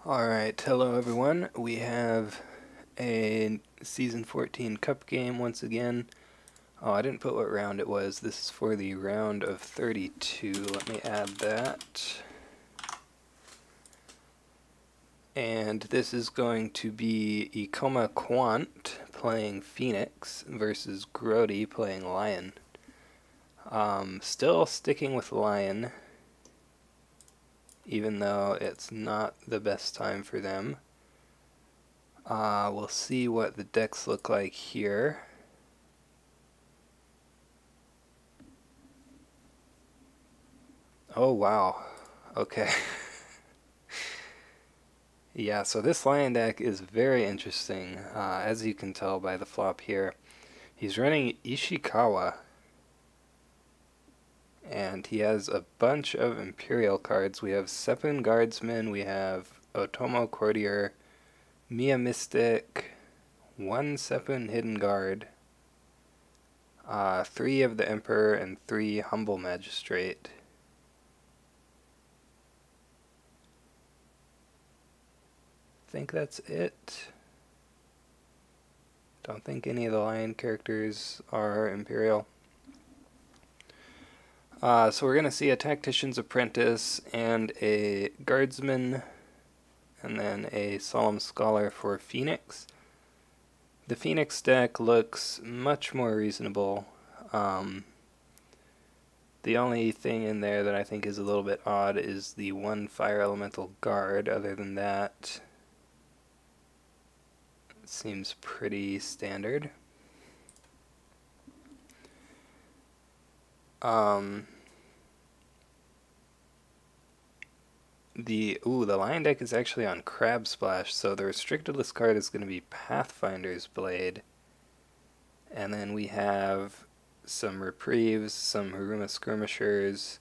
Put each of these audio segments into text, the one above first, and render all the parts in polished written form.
Alright, hello everyone. We have a Season 14 Cup game once again. Oh, I didn't put what round it was. This is for the round of 32. Let me add that. And this is going to be Ikoma Quant playing Phoenix versus Grody playing Lion. Still sticking with Lion, even though it's not the best time for them. We'll see what the decks look like here. Oh wow, okay. Yeah, so this Lion deck is very interesting, as you can tell by the flop here. He's running Ishikawa, and he has a bunch of Imperial cards. We have Seppun Guardsman, we have Otomo Courtier, Mia Mystic, one Seppun Hidden Guard, 3 of the Emperor, and 3 Humble Magistrate. I think that's it. Don't think any of the Lion characters are Imperial. So we're going to see a Tactician's Apprentice and a Guardsman, and then a Solemn Scholar for Phoenix. The Phoenix deck looks much more reasonable. The only thing in there that I think is a little bit odd is the 1 Fire Elemental Guard. Other than that, it seems pretty standard. The Lion deck is actually on Crab Splash, so the restricted list card is going to be Pathfinder's Blade. And then we have some Reprieves, some Haruma Skirmishers.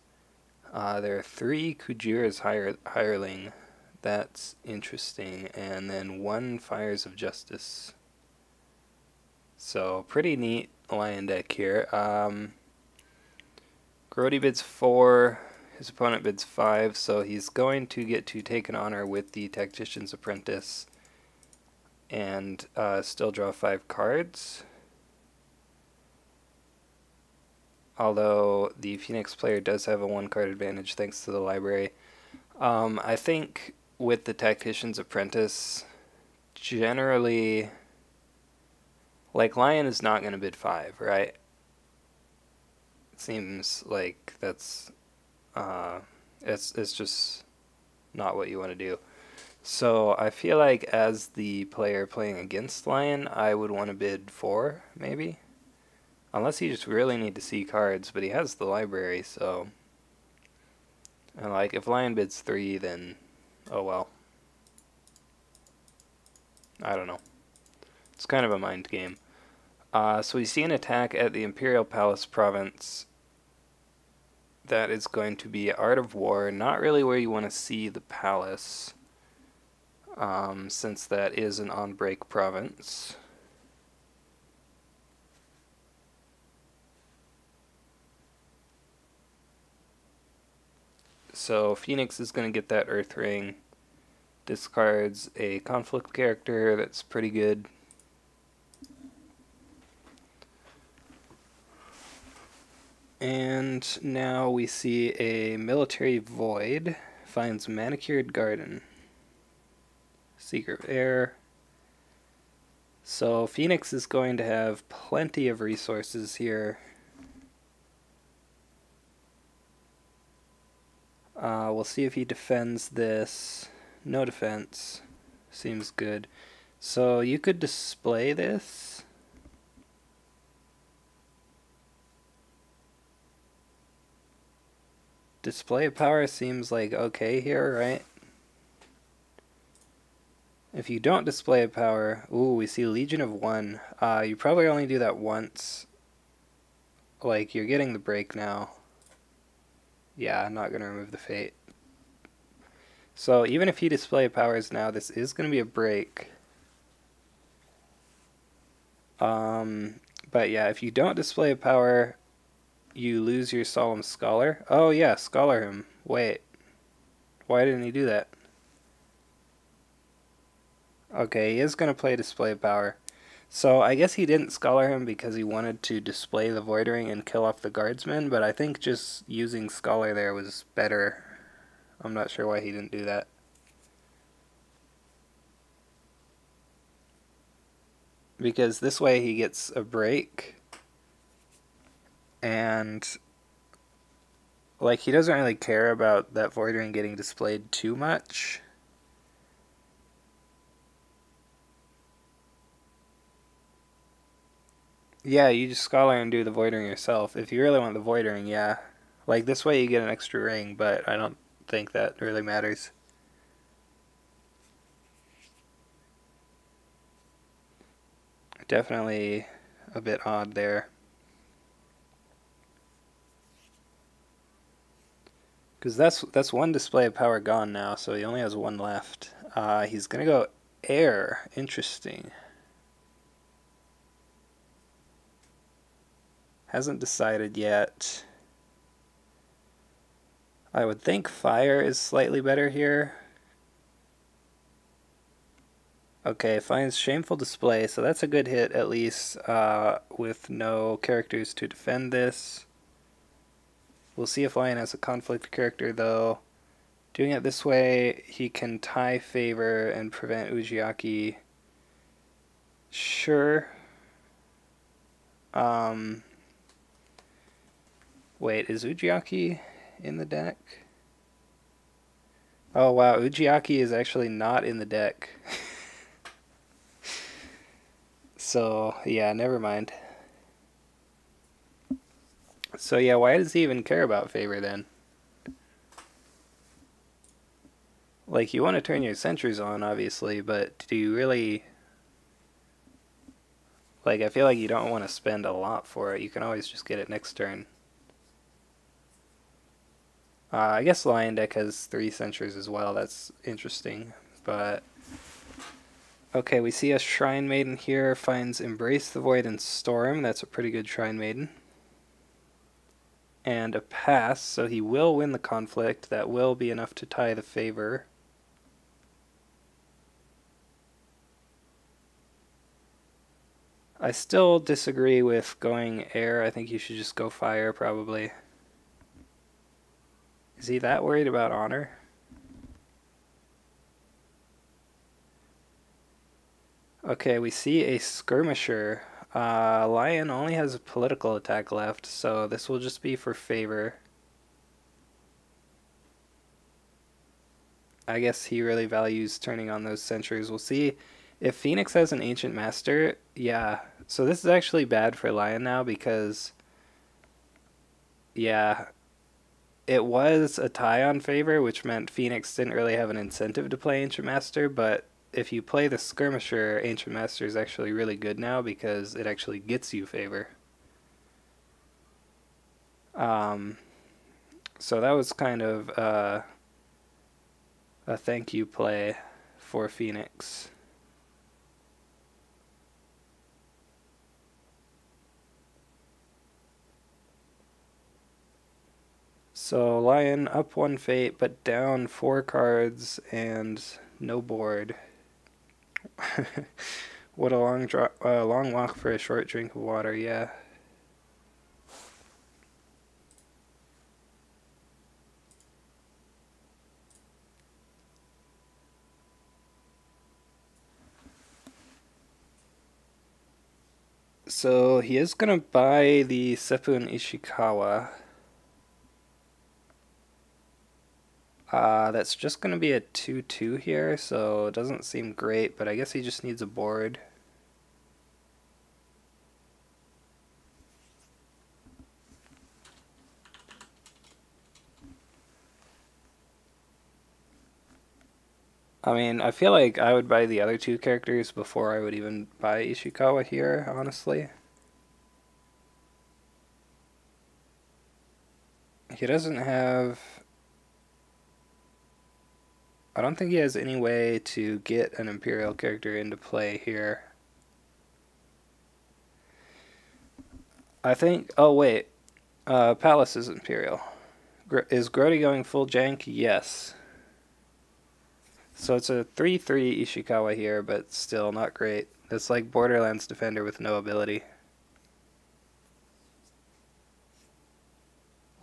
There are 3 Kujira's Hireling. That's interesting. And then 1 Fires of Justice. So, pretty neat Lion deck here. Grody bids 4, his opponent bids 5, so he's going to get to take an honor with the Tactician's Apprentice and still draw 5 cards. Although the Phoenix player does have a 1 card advantage thanks to the library. I think with the Tactician's Apprentice, generally, like Lion is not going to bid 5, right? Seems like that's it's just not what you want to do. So I feel like as the player playing against Lion, I would want to bid 4, maybe, unless you just really need to see cards. But he has the library, so, and like if Lion bids 3, then oh well. I don't know. It's kind of a mind game. So we see an attack at the Imperial Palace Province. That is going to be Art of War, not really where you want to see the palace, since that is an on-break province. So Phoenix is going to get that Earth Ring, discards a conflict character that's pretty good. And now we see a Military Void, finds Manicured Garden, Seeker of Air. So Phoenix is going to have plenty of resources here. We'll see if he defends this. No defense. Seems good. So you could display this. Display of power seems like okay here, right? If you don't display a power, we see Legion of 1. You probably only do that once. Like, you're getting the break now. Yeah, I'm not going to remove the Fate. So even if you display powers now, this is going to be a break. But yeah, if you don't display a power, you lose your Solemn Scholar. Oh yeah, Scholar him. Wait. Why didn't he do that? Okay, he is going to play Display of Power. So I guess he didn't Scholar him because he wanted to display the Void Ring and kill off the Guardsmen, but I think just using Scholar there was better. I'm not sure why he didn't do that. Because this way he gets a break, and like he doesn't really care about that Void Ring getting displayed too much. Yeah, you just Scholar and do the Void Ring yourself. If you really want the Void Ring, yeah. Like this way you get an extra ring, but I don't think that really matters. Definitely a bit odd there. Because that's one Display of Power gone now, so he only has one left. He's going to go Air. Interesting. Hasn't decided yet. I would think Fire is slightly better here. Okay, finds Shameful Display, so that's a good hit at least, with no characters to defend this. We'll see if Lion has a conflict character, though. Doing it this way, he can tie Favor and prevent Ujiaki. Sure. Wait, is Ujiaki in the deck? Oh wow, Ujiaki is actually not in the deck. So, yeah, never mind. So yeah, why does he even care about Favor then? Like, you want to turn your sentries on, obviously, but do you really... Like, I feel like you don't want to spend a lot for it. You can always just get it next turn. I guess Lion Deck has 3 sentries as well. That's interesting. But, okay, we see a Shrine Maiden here. Finds Embrace the Void and Storm. That's a pretty good Shrine Maiden. And a pass, so he will win the conflict. That will be enough to tie the Favor. I still disagree with going Air. I think you should just go Fire, probably. Is he that worried about Honor? Okay, we see a Skirmisher. Lion only has a political attack left, so this will just be for Favor. I guess he really values turning on those sentries. We'll see if Phoenix has an Ancient Master. Yeah, so this is actually bad for Lion now because, yeah, it was a tie on Favor, which meant Phoenix didn't really have an incentive to play Ancient Master, but if you play the Skirmisher, Ancient Master is actually really good now because it actually gets you Favor. So that was kind of a thank you play for Phoenix. So Lion up 1 fate, but down 4 cards and no board. What a long walk for a short drink of water, yeah. So he is going to buy the Seppun Ishikawa. That's just going to be a 2/2 here, so it doesn't seem great, but I guess he just needs a board. I mean, I feel like I would buy the other 2 characters before I would even buy Ishikawa here, honestly. He doesn't have... I don't think he has any way to get an Imperial character into play here. I think... Oh, wait. Palace is Imperial. Is Grody going full jank? Yes. So it's a 3/3 Ishikawa here, but still not great. It's like Borderlands Defender with no ability.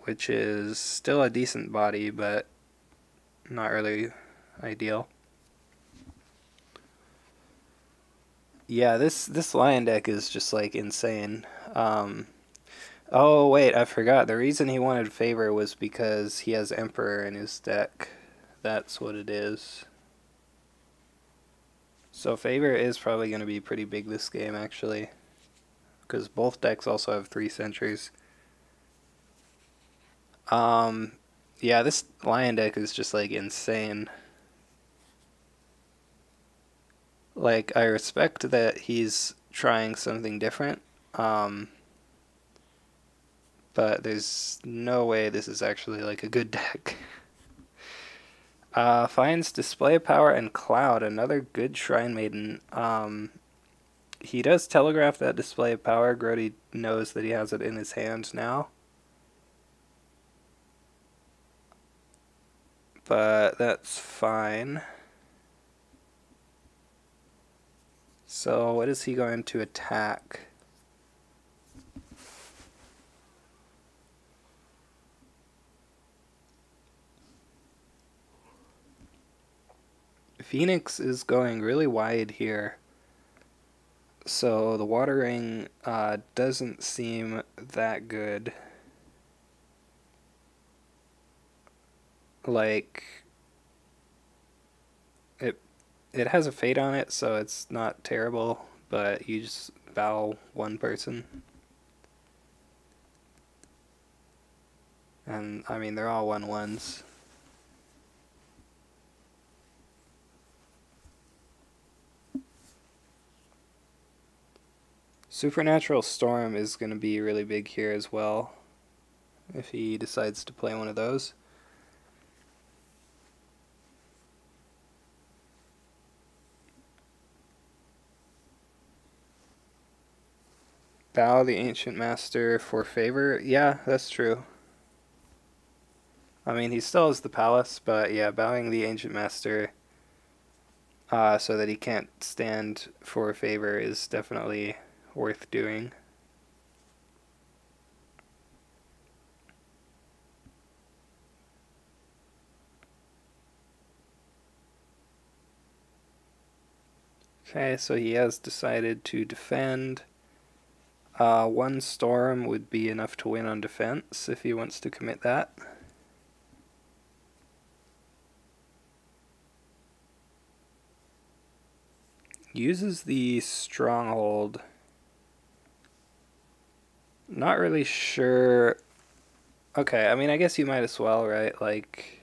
Which is still a decent body, but not really ideal. Yeah, this lion deck is just like insane. Oh wait, I forgot. The reason he wanted favor was because he has Emperor in his deck. That's what it is. So favor is probably going to be pretty big this game, actually. Because both decks also have 3 sentries. Yeah, this lion deck is just like insane. Like, I respect that he's trying something different. But there's no way this is actually like a good deck. Finds Display Power and Cloud, another good Shrine Maiden. He does telegraph that Display of Power. Grody knows that he has it in his hand now. But that's fine. So what is he going to attack? Phoenix is going really wide here. So the Water Ring doesn't seem that good. Like, it has a fate on it, so it's not terrible, but you just bow one person. And, I mean, they're all 1/1s. Supernatural Storm is going to be really big here as well, if he decides to play one of those. Bow the Ancient Master for favor. Yeah, that's true. I mean, he still has the Palace, but yeah, bowing the Ancient Master so that he can't stand for favor is definitely worth doing. Okay, so he has decided to defend. 1 storm would be enough to win on defense if he wants to commit that. Uses the stronghold. Not really sure. Okay, I mean, I guess you might as well, right? Like,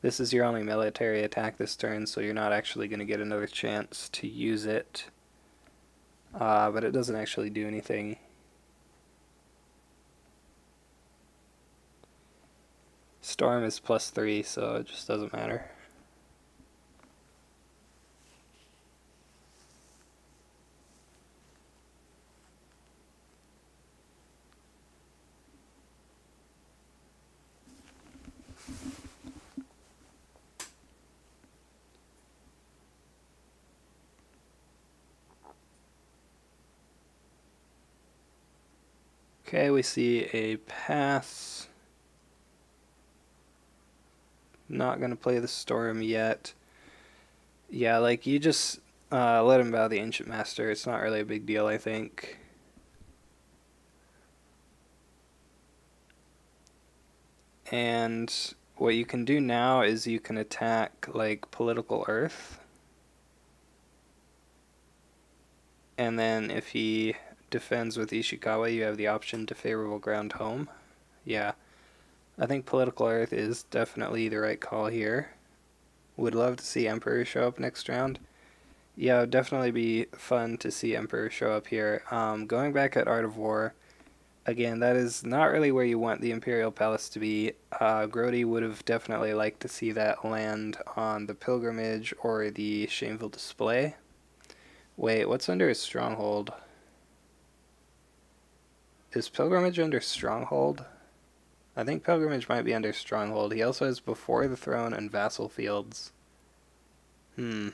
this is your only military attack this turn, so you're not actually going to get another chance to use it. But it doesn't actually do anything. Storm is +3, so it just doesn't matter. Okay, we see a pass. Not going to play the Storm yet. Yeah, like, you just let him bow the Ancient Master. It's not really a big deal, I think. And what you can do now is you can attack, like, Political Earth. And then if he defends with Ishikawa, you have the option to Favorable Ground Home. Yeah, I think Political Earth is definitely the right call here. Would love to see Emperor show up next round. Yeah, it would definitely be fun to see Emperor show up here. Going back at Art of War, again, that is not really where you want the Imperial Palace to be. Grody would have definitely liked to see that land on the Pilgrimage or the Shameful Display. Wait, what's under his Stronghold? Is Pilgrimage under Stronghold? I think Pilgrimage might be under Stronghold. He also has Before the Throne and Vassal Fields. Hmm.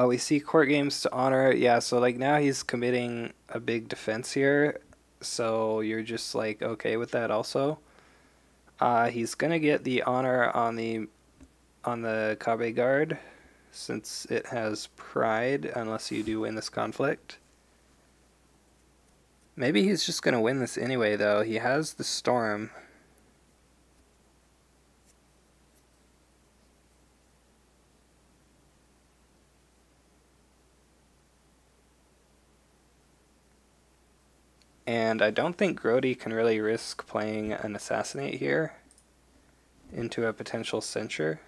We see court games to honor. Yeah, so like now he's committing a big defense here. So you're just like okay with that also. He's gonna get the honor on the Kabe guard since it has pride unless you do win this conflict. Maybe he's just gonna win this anyway though. He has the storm. And I don't think grody can really risk playing an assassinate here into a potential censure.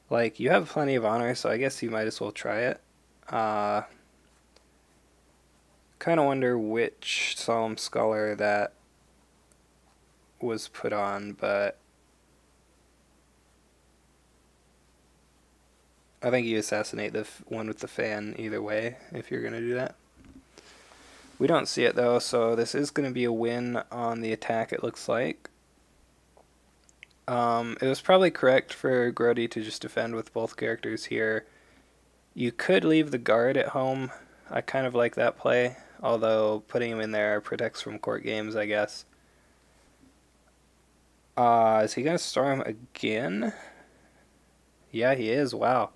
Like, you have plenty of honor, so I guess you might as well try it. Kind of wonder which Solemn Scholar that was put on, but I think you assassinate the one with the fan either way if you're going to do that. We don't see it though, so this is going to be a win on the attack, it looks like. It was probably correct for grody to just defend with both characters here. You could leave the guard at home. I kind of like that play, although putting him in there protects from court games, I guess. Is he going to storm again? Yeah, he is. Wow.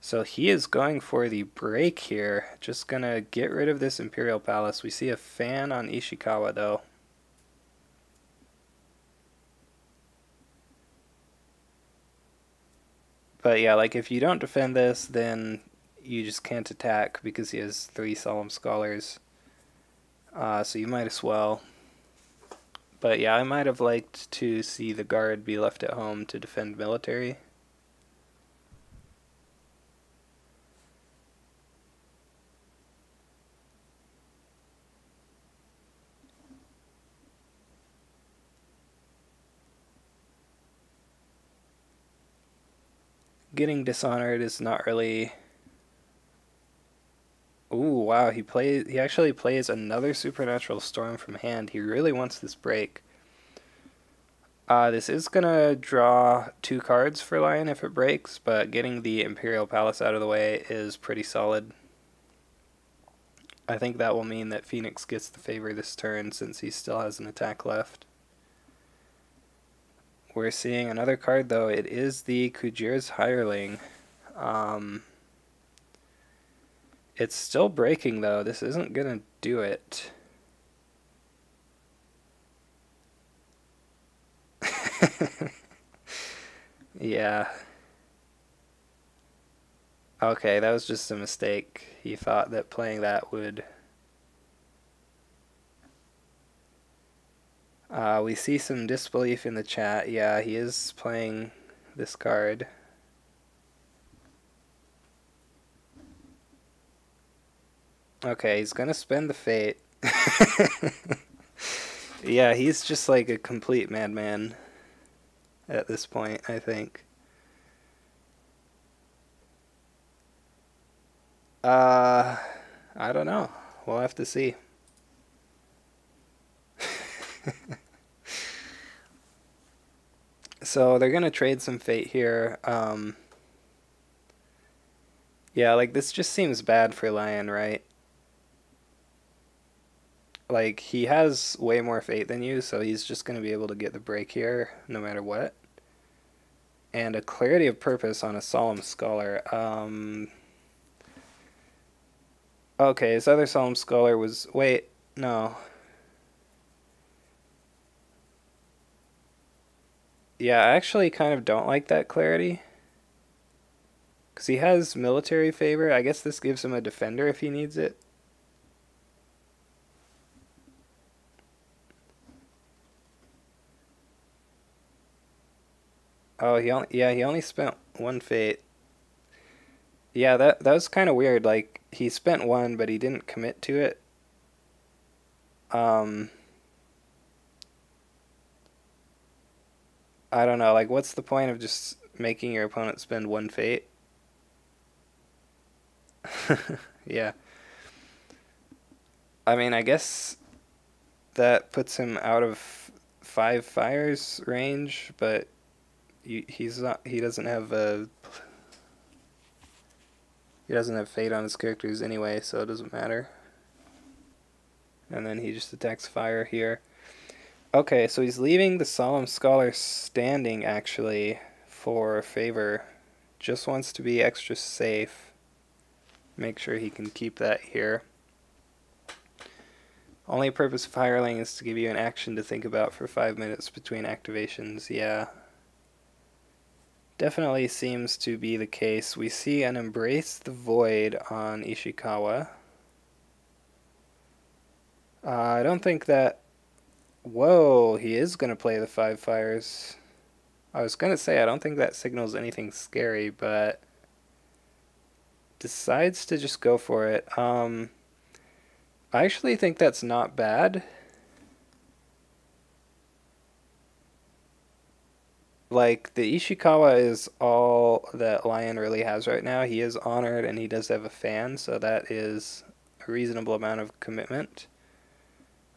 So he is going for the break here. Just going to get rid of this Imperial Palace. We see a fan on Ishikawa, though. But yeah, like if you don't defend this, then you just can't attack because he has 3 Solemn Scholars. So you might as well. But yeah, I might have liked to see the guard be left at home to defend military. Getting dishonored is not really... Ooh, wow, he actually plays another Supernatural Storm from hand. He really wants this break. This is gonna draw 2 cards for Lion if it breaks, but getting the Imperial Palace out of the way is pretty solid. I think that will mean that Phoenix gets the favor this turn since he still has an attack left. We're seeing another card though. It is the Kujir's Hireling. It's still breaking though. This isn't gonna do it. Yeah. Okay, that was just a mistake. He thought that playing that would... we see some disbelief in the chat. Yeah, he is playing this card. Okay, he's gonna spend the fate. Yeah, he's just like a complete madman at this point, I think. I don't know. We'll have to see. So they're gonna trade some fate here. Yeah, like this just seems bad for Lion, right? Like he has way more fate than you, so he's just gonna be able to get the break here no matter what. And a clarity of purpose on a Solemn Scholar. Okay, his other Solemn Scholar was... Wait, no. Yeah, I actually kind of don't like that clarity. Because he has military favor. I guess this gives him a defender if he needs it. Oh, he only spent 1 fate. Yeah, that was kind of weird. Like, he spent 1, but he didn't commit to it. I don't know. Like, what's the point of just making your opponent spend 1 fate? Yeah. I mean, I guess that puts him out of 5 fires range, but he's not. He doesn't have fate on his characters anyway, so it doesn't matter. And then he just attacks fire here. Okay, so he's leaving the Solemn Scholar standing actually for favor. Just wants to be extra safe. Make sure he can keep that here. Only purpose of Hireling is to give you an action to think about for 5 minutes between activations. Yeah. Definitely seems to be the case. We see an Embrace the Void on Ishikawa. I don't think that... Whoa, he is going to play the 5 fires. I was going to say, I don't think that signals anything scary, but... decides to just go for it. I actually think that's not bad. Like, the Ishikawa is all that Lion really has right now. He is honored, and he does have a fan, so that is a reasonable amount of commitment.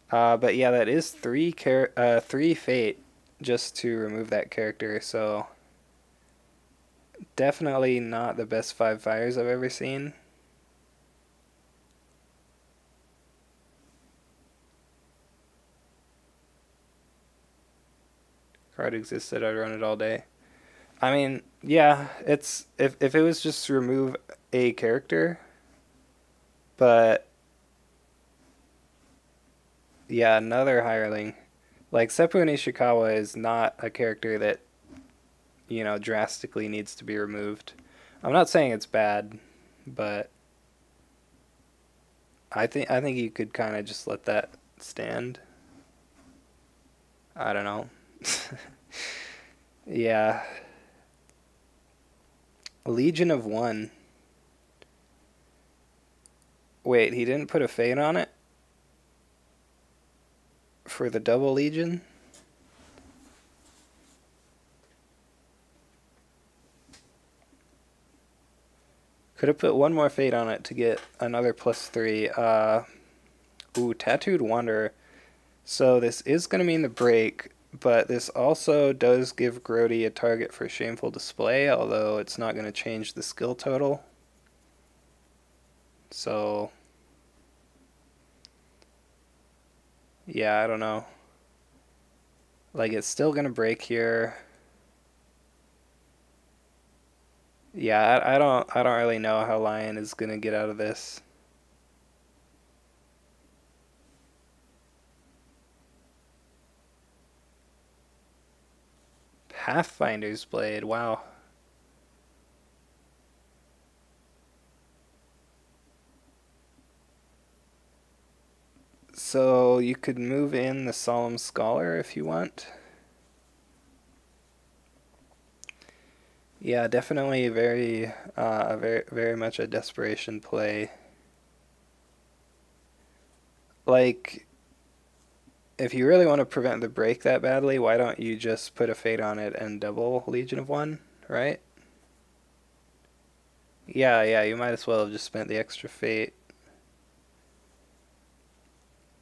But yeah, that is 3 fate just to remove that character, so definitely not the best 5 fires I've ever seen. Card existed, I'd run it all day. I mean, yeah, it's if it was just to remove a character, but yeah, another hireling. Like, Seppu and Ishikawa is not a character that, you know, drastically needs to be removed. I'm not saying it's bad, but I think you could kind of just let that stand. I don't know. Yeah. Legion of 1. Wait, he didn't put a fate on it? For the double Legion? Could have put one more fate on it to get another +3. Ooh, Tattooed Wanderer. So this is going to mean the break, but this also does give Grody a target for Shameful Display, although it's not going to change the skill total. So, yeah, I don't know. Like, it's still going to break here. Yeah, I don't really know how Lion is going to get out of this. Pathfinder's Blade, wow. So you could move in the Solemn Scholar if you want. Yeah, definitely very much a desperation play. Like, if you really want to prevent the break that badly, why don't you just put a fate on it and double Legion of 1, right? Yeah, you might as well have just spent the extra fate.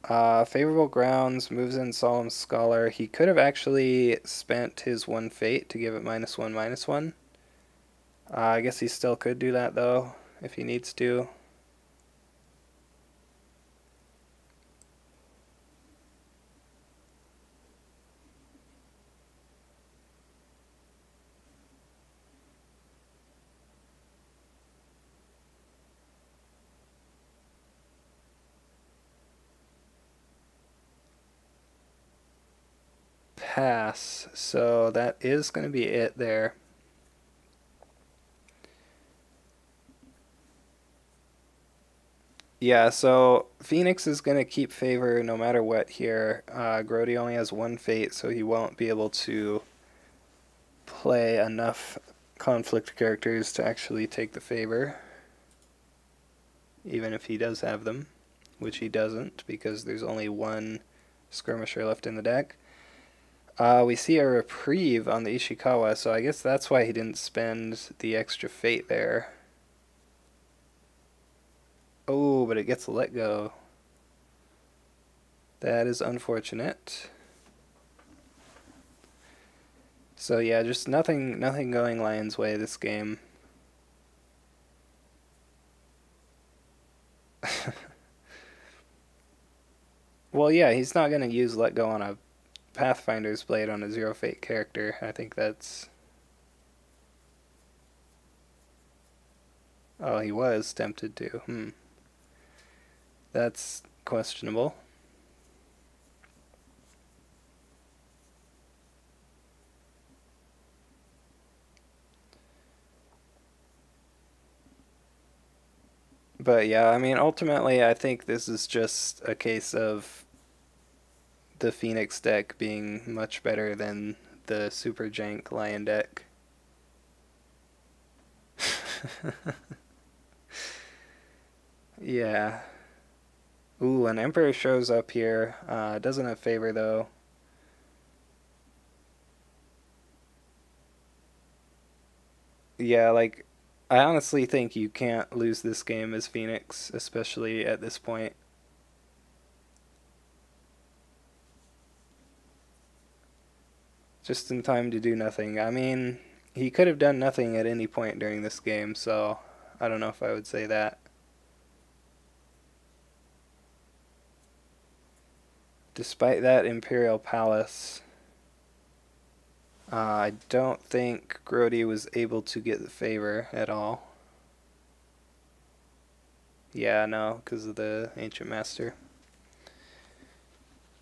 Favorable grounds, moves in Solemn Scholar. He could have actually spent his 1 fate to give it -1/-1. I guess he still could do that, though, if he needs to. Pass. So that is going to be it there. Yeah, so Phoenix is going to keep favor no matter what here. Grody only has 1 fate, so he won't be able to play enough conflict characters to actually take the favor. Even if he does have them, which he doesn't, because there's only 1 skirmisher left in the deck. We see a reprieve on the Ishikawa, so I guess that's why he didn't spend the extra fate there. Oh, but it gets let go. That is unfortunate. So yeah, just nothing going Lion's way this game. Well, yeah, he's not gonna use Let Go on a Pathfinder's Blade on a Zero Fate character. I think that's... Oh, he was tempted to. That's questionable. But yeah, I mean, ultimately, I think this is just a case of the Phoenix deck being much better than the super jank Lion deck. Yeah. Ooh, an Emperor shows up here. Doesn't have favor though. Yeah, like, I honestly think you can't lose this game as Phoenix, especially at this point. Just in time to do nothing. I mean, he could have done nothing at any point during this game, so I don't know if I would say that. Despite that Imperial Palace, I don't think Grody was able to get the favor at all. Yeah, no, because of the Ancient Master.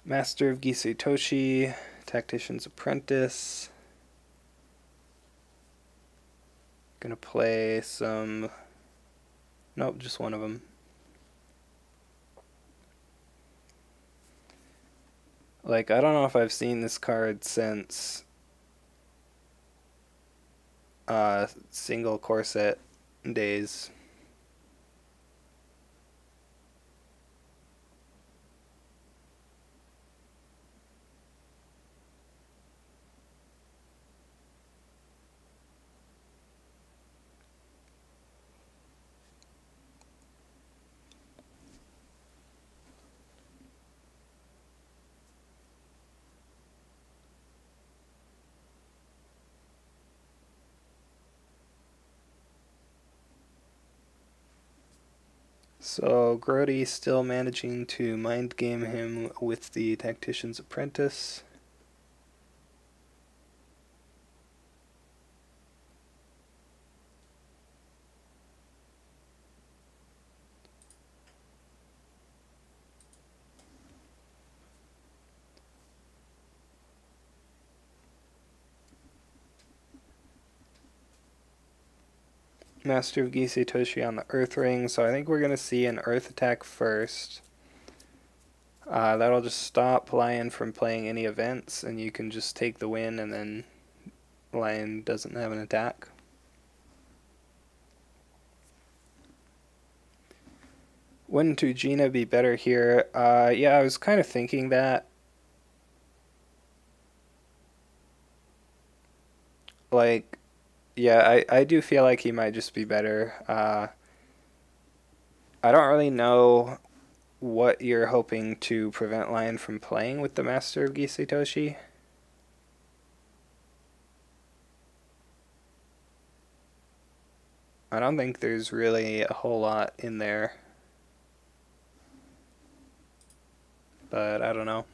Master of Gisei Toshi, Tactician's Apprentice. Gonna play some... Nope, just one of them. Like, I don't know if I've seen this card since single corset days. So Grody still managing to mind game him with the Tactician's Apprentice. Master of Gisei Toshi on the Earth Ring, so I think we're going to see an Earth attack first. That'll just stop Lion from playing any events, and you can just take the win, and then Lion doesn't have an attack. Wouldn't Ujina be better here? Yeah, I was kind of thinking that. Like, yeah, I do feel like he might just be better. I don't really know what you're hoping to prevent Lion from playing with the Master of Gisei Toshi. I don't think there's really a whole lot in there. But I don't know.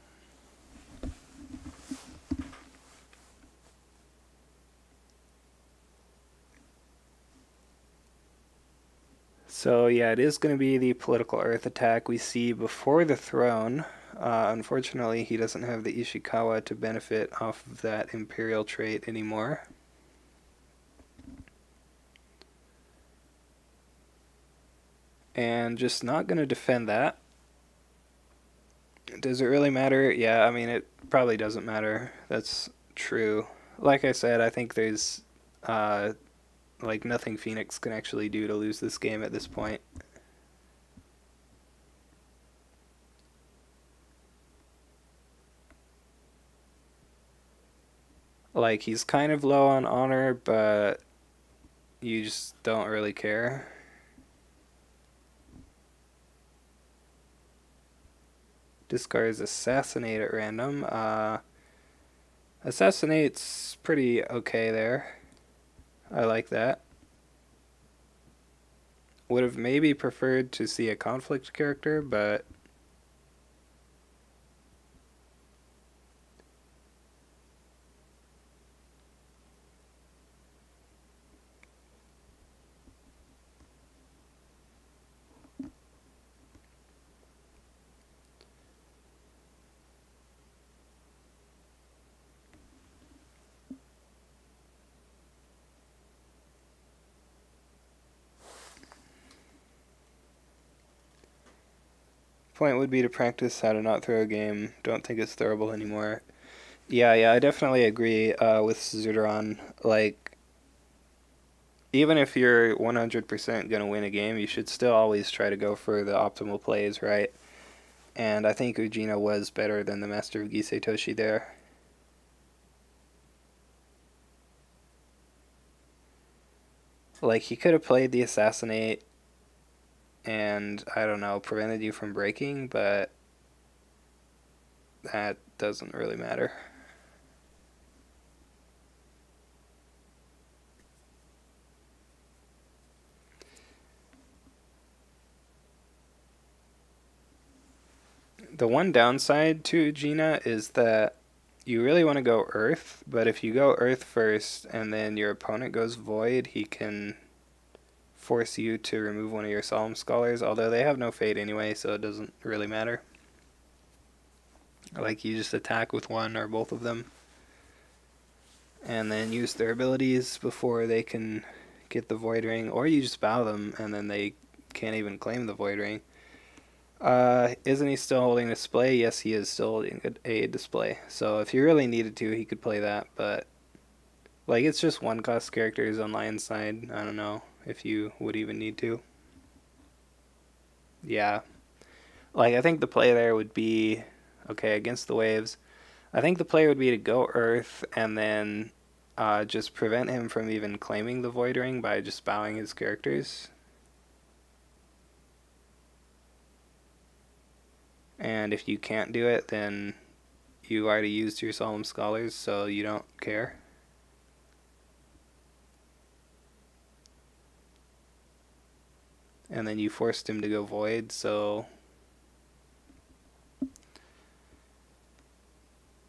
So yeah, it is going to be the political earth attack we see before the throne. Unfortunately, he doesn't have the Ishikawa to benefit off of that imperial trait anymore. And just not going to defend that. Does it really matter? Yeah, I mean, it probably doesn't matter. That's true. Like I said, I think there's like nothing Phoenix can actually do to lose this game at this point. Like, he's kind of low on honor, but you just don't really care. Discards Assassinate at random. Assassinate's pretty okay there. I like that. Would have maybe preferred to see a conflict character, but point would be to practice how to not throw a game. Don't think it's throwable anymore. Yeah, I definitely agree with Zuderon. Like, even if you're 100% going to win a game, you should still always try to go for the optimal plays, right? And I think Ujina was better than the Master of Gisei Toshi there. Like, he could have played the Assassinate and, I don't know, prevented you from breaking, but that doesn't really matter. The one downside to Ujina is that you really want to go Earth, but if you go Earth first and then your opponent goes Void, he can force you to remove one of your Solemn Scholars, although they have no fate anyway, so it doesn't really matter. Like, you just attack with one or both of them, and then use their abilities before they can get the Void Ring, or you just bow them, and then they can't even claim the Void Ring. Isn't he still holding a display? Yes, he is still holding a display. So if he really needed to, he could play that, but like, it's just one cost characters on Lion's side. I don't know if you would even need to. Yeah. Like, I think the play there would be, okay, against the waves, I think the play would be to go Earth and then just prevent him from even claiming the Void Ring by just bowing his characters. And if you can't do it, then you already used your Solemn Scholars, so you don't care. And then you forced him to go Void, so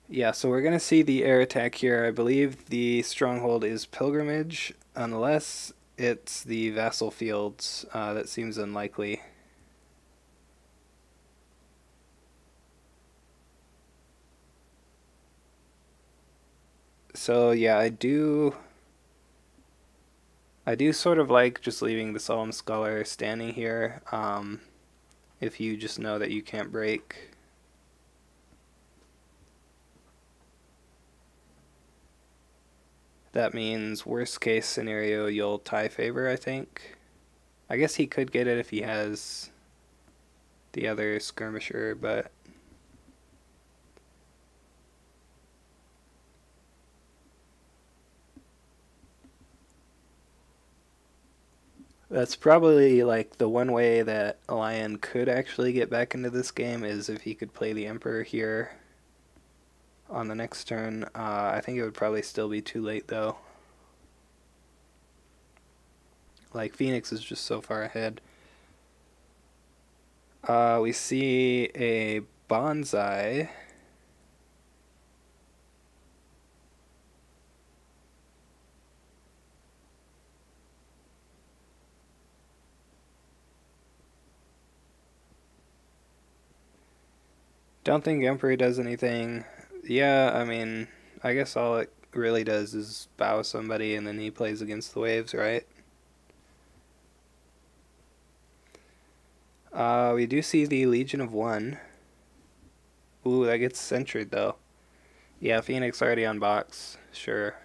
yeah, so we're going to see the air attack here. I believe the stronghold is Pilgrimage, unless it's the Vassal Fields. That seems unlikely. So yeah, I do sort of like just leaving the Solemn Scholar standing here, if you just know that you can't break. That means worst case scenario, you'll tie favor, I think. I guess he could get it if he has the other skirmisher, but that's probably like the one way that Lion could actually get back into this game is if he could play the Emperor here on the next turn. I think it would probably still be too late though. Like, Phoenix is just so far ahead. We see a Bonsai. Don't think Emperor does anything. Yeah, I mean, I guess all it really does is bow somebody and then he plays against the waves, right? We do see the Legion of One. Ooh, that gets centered though. Yeah, Phoenix already on box. Sure.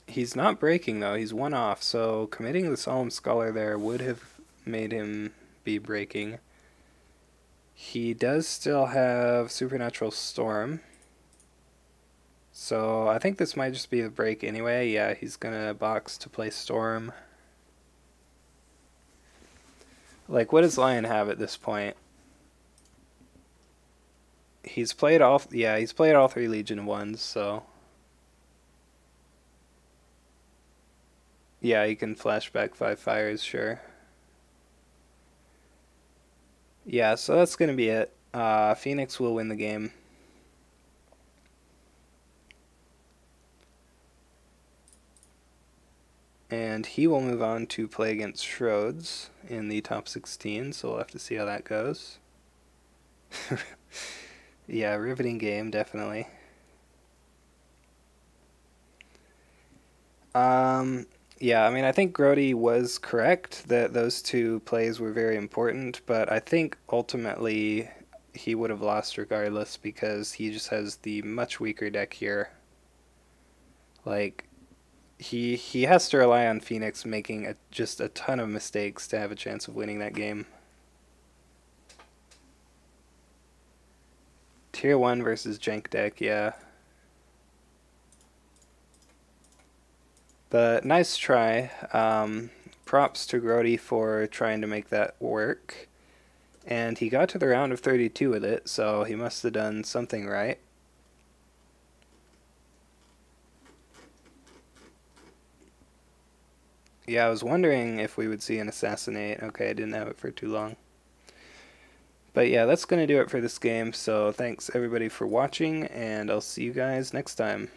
He's not breaking though. He's one off, so committing the Solemn Scholar there would have made him be breaking. He does still have Supernatural Storm. So I think this might just be the break anyway. Yeah, he's gonna box to play Storm. Like, what does Lion have at this point? He's played all, yeah, he's played all 3 Legion 1s, so. Yeah, he can flashback 5 fires, sure. Yeah, so that's gonna be it. Phoenix will win the game. And he will move on to play against Schroeds in the top 16, so we'll have to see how that goes. Yeah, riveting game, definitely. Yeah, I mean, I think Grody was correct that those 2 plays were very important, but I think ultimately he would have lost regardless because he just has the much weaker deck here. Like, he has to rely on Phoenix making just a ton of mistakes to have a chance of winning that game. Tier 1 versus Jank deck, yeah. But nice try. Props to Grody for trying to make that work. And he got to the round of 32 with it, so he must have done something right. Yeah, I was wondering if we would see an assassinate. Okay, I didn't have it for too long. But yeah, that's going to do it for this game, so thanks everybody for watching, and I'll see you guys next time.